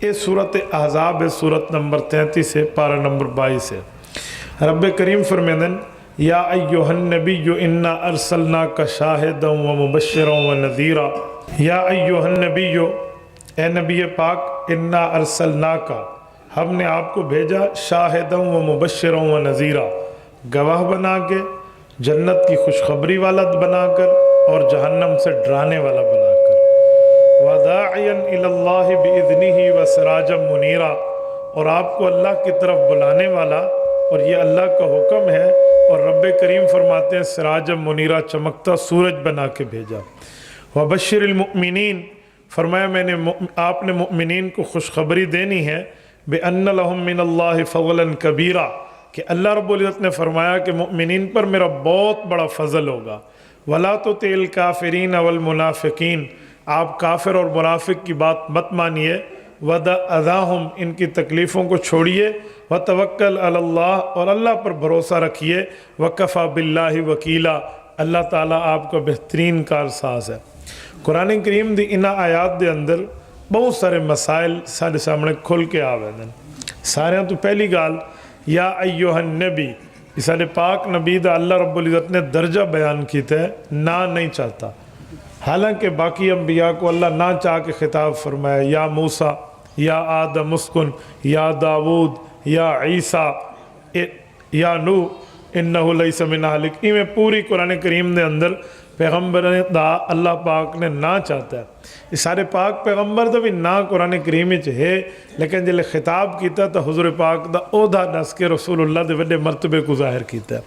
یہ صورت احزاب ہے، صورت نمبر 33 ہے، پارہ نمبر 22 ہے۔ رب کریم فرمیدن یا ایہا النبی انا ارسلناک شاہدا ومبشرا ونذیرا، یا ایہا النبی، اے نبی پاک، انا ارسلناک، ہم نے آپ کو بھیجا، شاہدا ومبشرا ونذیرا، گواہ بنا کے، جنت کی خوشخبری والا بنا کر اور جہنم سے ڈرانے والا بنا کر، وَدَاعِيًا إِلَى اللَّهِ بِإِذْنِهِ وَسِرَاجًا مُنِيرًا، اور آپ کو اللہ کی طرف بلانے والا، اور یہ اللہ کا حکم ہے، اور رب کریم فرماتے ہیں سراجا منیرا، چمکتا سورج بنا کے بھیجا۔ وَبَشِّرِ الْمُؤْمِنِينَ، فرمایا میں نے آپ نے مؤمنین کو خوشخبری دینی ہے، بِأَنَّ لَهُم مِّنَ اللَّهِ فَضْلًا كَبِيرًا، کہ اللہ رب العزت نے فرمایا کہ مؤمنین پر میرا بہت بڑا فضل ہوگا۔ وَلَا تُطِعِ الْكَافِرِينَ وَالْمُنَافِقِينَ، آپ کافر اور منافق کی بات مت مانیے، وَدَعْ أَذَاهُمْ، ان کی تکلیفوں کو چھوڑیے، وَتَوَكَّلْ عَلَى اللَّهِ، اور اللہ پر بھروسہ رکھیے، وَكَفَى بِاللَّهِ وَكِيلًا، اللہ تعالیٰ آپ کا بہترین کارساز ہے۔ قرآن کریم دی انہاں آیات دے اندر بہت سارے مسائل سارے سامنے کھل کے آوے ہیں۔ سارے تو پہلی گال یا ایہا النبی، سارے پاک نبی دا اللہ رب العزت نے درجہ بیان کیتا ہے، نہ نہیں چاہتا، حالانکہ باقی انبیاء کو اللہ نہ چاہ کے خطاب فرمایا، یا موسیٰ، یا آدم اسکن، یا داود، یا عیسیٰ، یا نوح انہو لیس من اہلک، میں پوری قرآن کریم دے اندر پیغمبر دا اللہ پاک نے نہ چاہتا ہے۔ اس سارے پاک پیغمبر دا بھی نہ قرآن کریم ہے، لیکن جلے خطاب کیتا تو حضور پاک دا عہدہ نس کے رسول اللہ دے وڈے مرتبے کو ظاہر کیتا ہے۔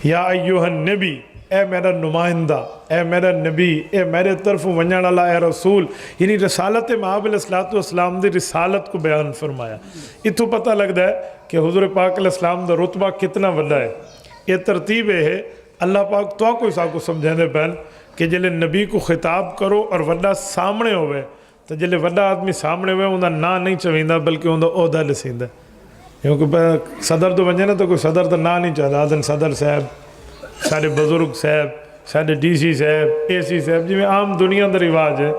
یا ایہا النبی، اے میرا نمائندہ، اے میرا نبی، اے میرے طرف ونجن والا اے رسول، یعنی رسالت مآب علیہ السلام دی رسالت کو بیان فرمایا۔ اتو پتہ لگتا ہے کہ حضور پاک علیہ السلام دا رتبہ کتنا بڑا ہے۔ یہ ترتیب ہے، اللہ پاک تو کوئی سا کو سمجھانے پہن کہ جلے نبی کو خطاب کرو اور وڈا سامنے ہوئے، تو جلے وڈا آدمی سامنے ہوئے انہا نا نہیں چویندہ بلکہ انہا عہدہ لسیندہ، کیونکہ صدر تو بنجے نا تو کوئی صدر تو نا نہیں چاہتا، آدھن صدر صاحب، سارے بزرگ صاحب، سارے ڈی سی صاحب، اے سی صاحب، جی میں عام دنیا دا رواج ہے،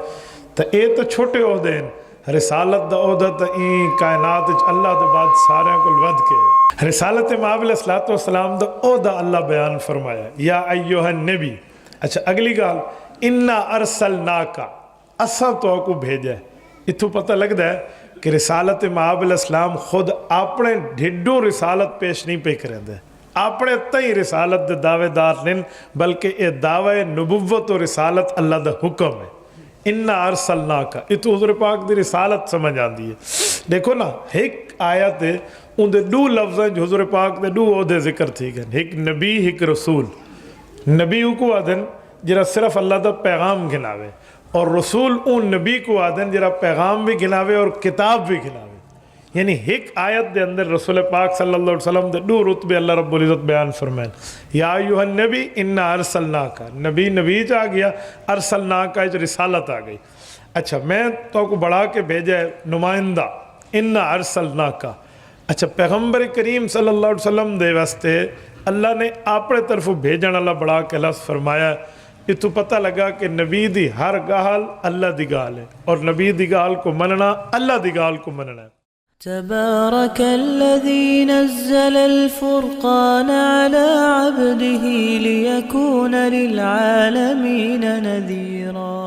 تو اے تو چھوٹے عہدے ہیں، رسالت دا عہدہ تا این کائنات اللہ دے بعد سارے کو ود کے رسالت مآب علیہ السلام دا عہدہ اللہ بیان فرمایا، یا ایہا النبی۔ اچھا اگلی گال، انا ارسلناکا، اسا تو کو بھیجا ہے۔ اتھو پتہ لگتا ہے کہ رسالت مآب علیہ السلام خود اپنے ڈھڈو رسالت پیش نہیں پہ کریں دے، اپنے تئی رسالت دے دعوے دار نہیں، بلکہ یہ دعوے نبوت و رسالت اللہ دا حکم ہے۔ انا ارسلناکا، اتو حضور پاک دی رسالت سمجھ آندی ہے۔ دیکھو نا، ایک آیت ہے، ان دے دو لفظ ہیں جو حضور پاک دے دو عہدے ذکر تھی گئے، ایک نبی ایک رسول۔ نبی کو آدھن جرا صرف اللہ دا پیغام گھناوے، اور رسول اون نبی کو آدھن جرا پیغام بھی گھناوے اور کتاب بھی گھناوے۔ یعنی ایک آیت دے اندر رسول پاک صلی اللہ علیہ وسلم دے دو رتبے اللہ رب العزت بیان فرمائیں۔ یا ایہا النبی انا ارسلناکا، نبی نبی جا گیا، ارسلناکا جو رسالت آ گئی۔ اچھا میں تو کو بڑھا کے بھیجا ہے نمائندہ، انا ارسلناکا۔ اچھا پیغمبر کریم صلی اللہ علیہ وسلم دے واسطے اللہ نے اپنے طرف بھیجن اللہ بڑھا کے لفظ فرمایا۔ یہ تو پتہ لگا کہ نبی دی ہر گال اللہ دی گال ہے، اور نبی دی گال کو مننا اللہ دی گال کو مننا ہے۔ تبارك الذي نزل الفرقان على عبده ليكون للعالمين نذيرا۔